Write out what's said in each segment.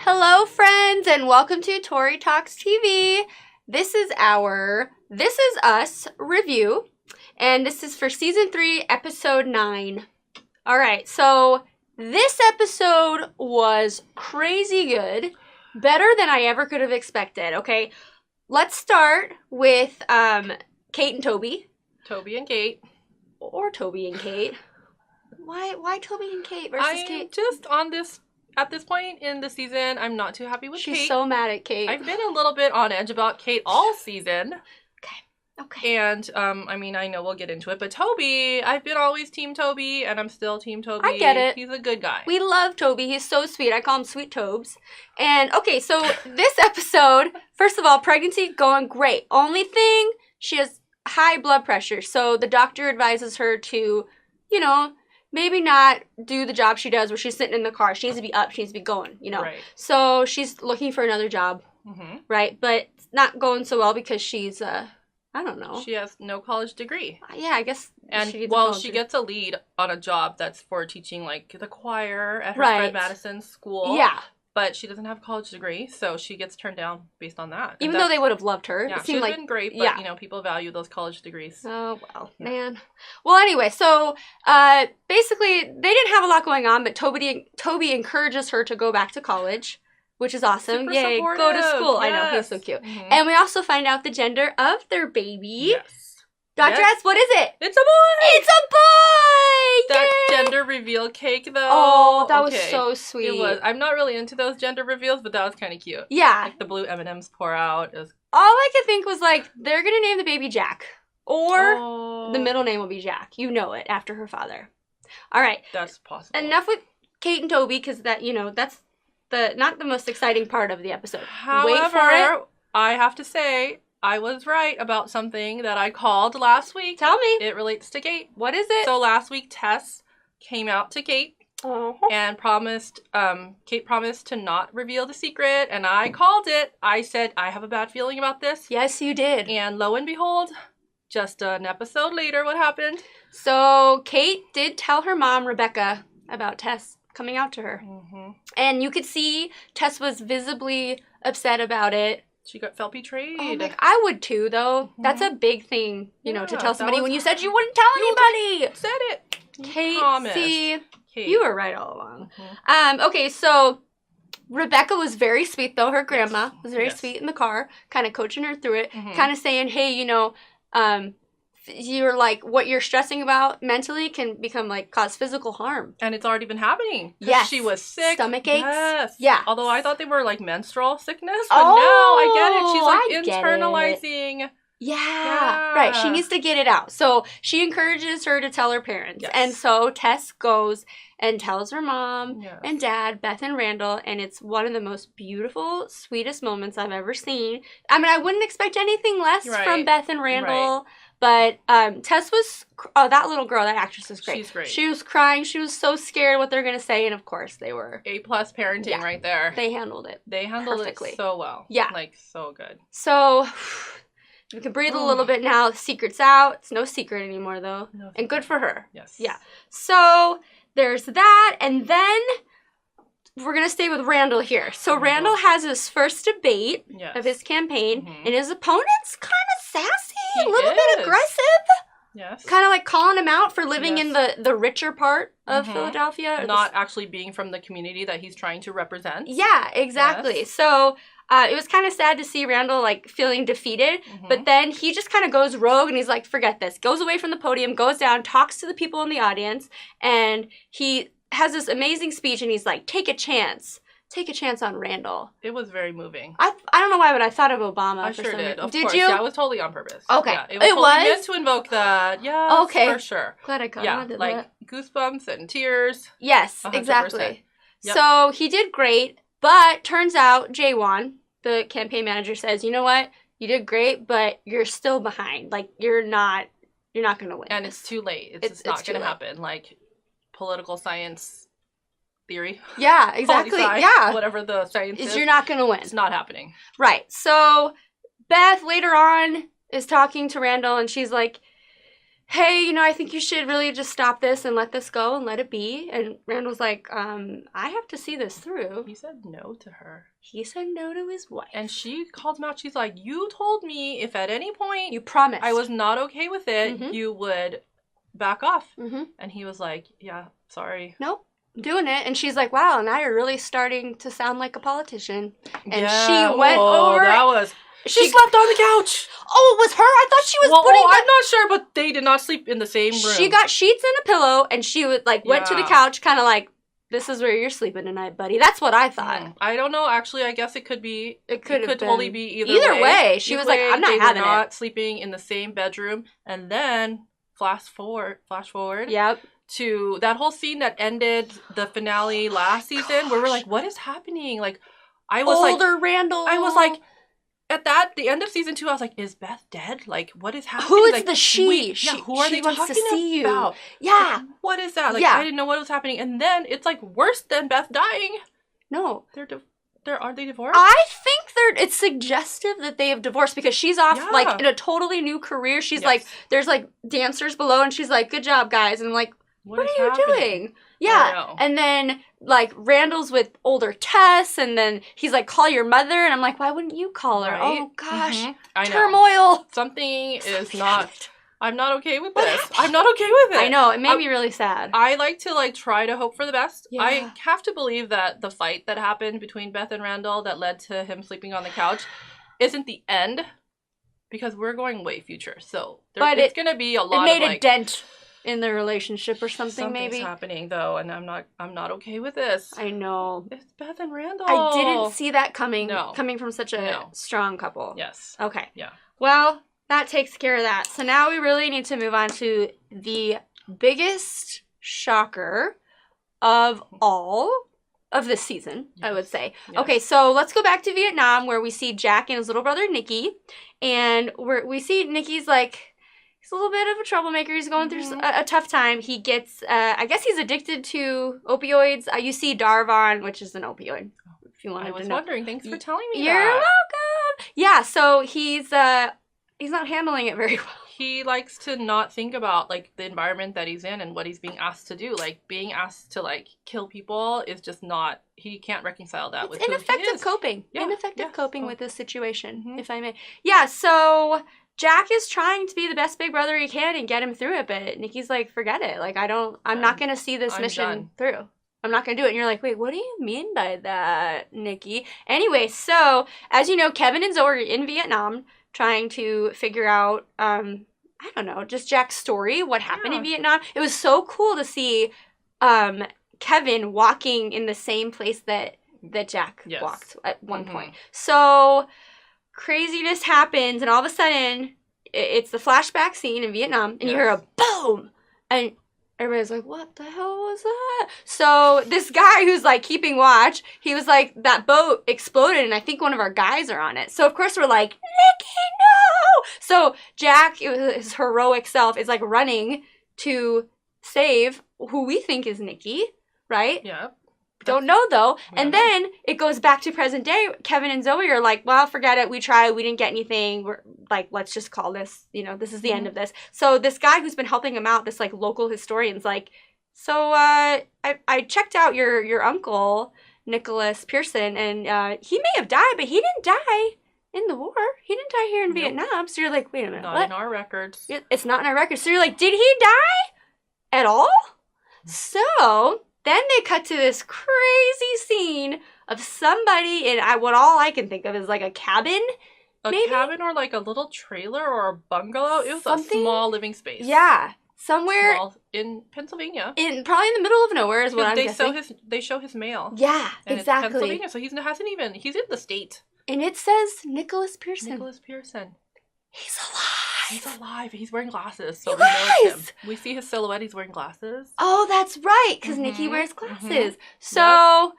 Hello, friends, and welcome to Tori Talks TV. This is our This Is Us review, and this is for Season 3, Episode 9. Alright, so this episode was crazy good. Better than I ever could have expected, okay? Let's start with Kate and Toby. Toby and Kate. Or Toby and Kate. Why Toby and Kate versus Kate? Just at this point in the season, I'm not too happy with Kate. She's so mad at Kate. I've been a little bit on edge about Kate all season. Okay. And, I know we'll get into it, but Toby, I've been always Team Toby, and I'm still Team Toby. I get it. He's a good guy. We love Toby. He's so sweet. I call him Sweet Tobes. And, okay, so this episode, first of all, pregnancy going great. Only thing, she has high blood pressure. So the doctor advises her to, maybe not do the job she does where she's sitting in the car. She needs to be up. She needs to be going, Right. So she's looking for another job, right? But it's not going so well because she's, I don't know. She has no college degree. Yeah, I guess. And, she gets a lead on a job that's for teaching, the choir at her Fred Madison school. Yeah. But she doesn't have a college degree, so she gets turned down based on that. Even though they would have loved her. Yeah, it seemed she's been great, but, people value those college degrees. Oh, well, man. Well, anyway, so, basically, they didn't have a lot going on, but Toby encourages her to go back to college, which is awesome. Super Yay, supportive. go to school. Yes. I know, he's so cute. And we also find out the gender of their baby. Yes. Dr. S, what is it? It's a boy! It's a boy! That Yay! gender reveal cake, though. Oh, that was so sweet. It was. I'm not really into those gender reveals, but that was kind of cute. Yeah. The blue M&Ms pour out. All I could think was, they're going to name the baby Jack. Or the middle name will be Jack. You know it, after her father. All right. That's possible. Enough with Kate and Toby, because that's not the most exciting part of the episode. However, wait for it. I have to say, I was right about something that I called last week. Tell me. It relates to Kate. What is it? So last week, Tess came out to Kate and Kate promised to not reveal the secret, and I called it. I said, I have a bad feeling about this. Yes, you did. And lo and behold, just an episode later, what happened? So Kate did tell her mom, Rebecca, about Tess coming out to her. And you could see Tess was visibly upset about it. She felt betrayed. Oh, I would too, though. That's a big thing, to tell somebody when you said you wouldn't tell anybody. Said it. Kate, see, you were right all along. Okay, so Rebecca was very sweet, though. Her grandma was very sweet in the car, kind of coaching her through it, kind of saying, hey, you're what you're stressing about mentally can become cause physical harm. And it's already been happening. Yes. She was sick. Stomach aches. Yes. Yeah. Although I thought they were menstrual sickness, but now I get it. She's internalizing. Yeah. Right. She needs to get it out. So she encourages her to tell her parents. Yes. And so Tess goes and tells her mom and dad, Beth and Randall, and it's one of the most beautiful, sweetest moments I've ever seen. I mean, I wouldn't expect anything less from Beth and Randall. But Tess was, that little girl, that actress is great. She's great. She was crying. She was so scared what they're going to say. And of course, they were. A+ parenting right there. They handled it. They handled perfectly. It so well. Yeah. So good. So we can breathe a little bit now. The secret's out. It's no secret anymore, though. No. And good for her. Yes. Yeah. So there's that. And then we're going to stay with Randall here. So Randall has his first debate of his campaign. And his opponent's kind of sassy, a little bit aggressive. Yes. Kind of calling him out for living in the richer part of Philadelphia. Not actually being from the community that he's trying to represent. Yeah, exactly. Yes. So it was kind of sad to see Randall feeling defeated. But then he just kind of goes rogue and he's like, forget this. Goes away from the podium, goes down, talks to the people in the audience. And he has this amazing speech and he's like, take a chance. Take a chance on Randall. It was very moving. I don't know why, but I thought of Obama. I for sure some did. reason. Of Did course. you? Yeah, it was totally on purpose. Okay. Yeah, it was totally meant to invoke that. Yeah. Okay. For sure. Glad I caught on to that. Goosebumps and tears. Yes, 100%. exactly. Yep. So he did great, but turns out Jaywan, the campaign manager, says, you know what? You did great, but you're still behind. You're not going to win. And it's too late. It's just not going to happen. Political science theory. Yeah, exactly. Yeah. Whatever the science is. You're not going to win. It's not happening. Right. So Beth later on is talking to Randall and she's like, hey, I think you should really just stop this and let this go and let it be. And Randall's like, I have to see this through. He said no to her. He said no to his wife. And she called him out. She's like, you told me if at any point you promised I was not okay with it, you would back off. And he was like, yeah, sorry. Nope. Doing it. And she's like, wow, now you're really starting to sound like a politician. And yeah, she went over. That was... She slept on the couch. Oh, it was her? I thought she was putting... I'm not sure, but they did not sleep in the same room. She got sheets and a pillow, and she would went to the couch, kind of like, this is where you're sleeping tonight, buddy. That's what I thought. I don't know. Actually, I guess it could be... It could totally be either way. She was like, I'm not having it. They were not sleeping in the same bedroom. And then, flash forward. Yep. To that whole scene that ended the finale last season, where we're like, what is happening? Like, I was Older Randall. I was like... At the end of season 2, I was like, is Beth dead? Like, what is happening? Who is like, the she? Who are they wants talking to see about? You. Yeah. Like, what is that? Like, I didn't know what was happening. And then it's like worse than Beth dying. No. Are they divorced? I think it's suggestive that they have divorced because she's off like in a totally new career. She's like, there's like dancers below and she's like, good job, guys. And I'm like, what are you doing? Yeah. And then like Randall's with older Tess and then he's like, call your mother. And I'm like, why wouldn't you call her? Right? Oh gosh. I know. Turmoil. Something is not... I'm not okay with this. I'm not okay with it. I know. It made me really sad. I like to try to hope for the best. Yeah. I have to believe that the fight that happened between Beth and Randall that led to him sleeping on the couch isn't the end because we're going way future. So it's going to be a lot of... It made a dent in their relationship or something maybe. Something's happening though and I'm not okay with this. I know. It's Beth and Randall. I didn't see that coming from such a strong couple. Yes. Okay. Yeah. Well, that takes care of that. So now we really need to move on to the biggest shocker of all of this season, I would say. Yes. Okay, so let's go back to Vietnam where we see Jack and his little brother Nicky. And we see Nicky's like, he's a little bit of a troublemaker. He's going through a tough time. He gets, I guess he's addicted to opioids. You see Darvon, which is an opioid. If you wanted to know. I was wondering. Thanks for telling me You're welcome. Yeah, so he's not handling it very well. He likes to not think about the environment that he's in and what he's being asked to do. Like being asked to kill people is just not. He can't reconcile that with ineffective coping. Yeah. Ineffective coping with this situation, if I may. Yeah. So Jack is trying to be the best big brother he can and get him through it, but Nicky's like, forget it. I'm not gonna see this mission through. I'm not going to do it. And you're like, wait, what do you mean by that, Nicky? Anyway, so as you know, Kevin and Zoe are in Vietnam trying to figure out, I don't know, just Jack's story, what happened in Vietnam. It was so cool to see Kevin walking in the same place that Jack walked at one point. So craziness happens, and all of a sudden, it's the flashback scene in Vietnam, and you hear a boom, and everybody's like, what the hell was that? So this guy who's keeping watch, he was like, that boat exploded and I think one of our guys are on it. So of course we're like, Nicky, no! So Jack, his heroic self, is running to save who we think is Nicky, right? Yeah. Don't know though. And then it goes back to present day. Kevin and Zoe are like, well, forget it. We tried. We didn't get anything. We're like, let's just call this, this is the end of this. So this guy who's been helping him out, this local historian's like, so I checked out your uncle, Nicholas Pearson, and he may have died, but he didn't die in the war. He didn't die here in Vietnam. So you're like, wait a minute. Not in our records. It's not in our records. So you're like, did he die at all? So... Then they cut to this crazy scene of somebody in what all I can think of is a cabin. A cabin or a little trailer or a bungalow. It was a small living space. Yeah. Somewhere in Pennsylvania. Probably in the middle of nowhere is what I'm guessing. They show his mail. Yeah, and exactly. It's Pennsylvania, so he's in the state. And it says Nicholas Pearson. Nicholas Pearson. He's alive. He's alive. He's wearing glasses, so we know it's him. We see his silhouette. He's wearing glasses. Oh, that's right, because Nicky wears glasses. So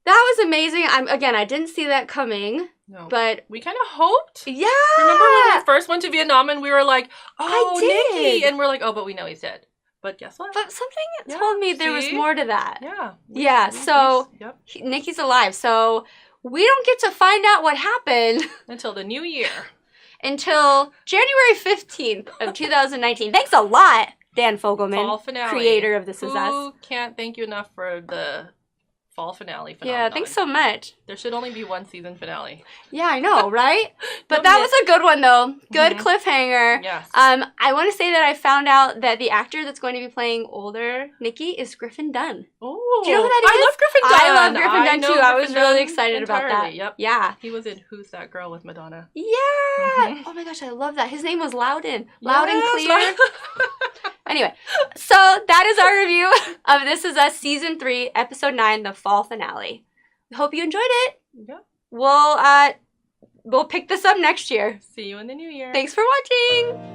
that was amazing. I didn't see that coming. No. But we kind of hoped. Yeah. Remember when we first went to Vietnam and we were like, oh, Nicky. And we're like, oh, but we know he's dead. But guess what? But something told me there was more to that. Yeah. So Nicky's alive. So we don't get to find out what happened. Until the new year. until January 15th of 2019. Thanks a lot, Dan Fogelman, Fall finale. Creator of This Is Us. Who can't thank you enough for the fall finale phenomenon. Yeah, thanks so much. There should only be one season finale. Yeah, I know, right? But that was a good one, though. Good cliffhanger. Yes. I want to say that I found out that the actor that's going to be playing older Nikki is Griffin Dunn. Oh, do you know who that is? I love Griffin Dunn. I love Griffin Dunn, too. I was really excited about that. Yep. Yeah. He was in Who's That Girl with Madonna. Yeah. Oh my gosh, I love that. His name was Loudon. Loud and clear. Anyway, so that is our review of This Is Us Season 3, Episode 9, the fall finale. We hope you enjoyed it. Yeah. We'll pick this up next year. See you in the new year. Thanks for watching.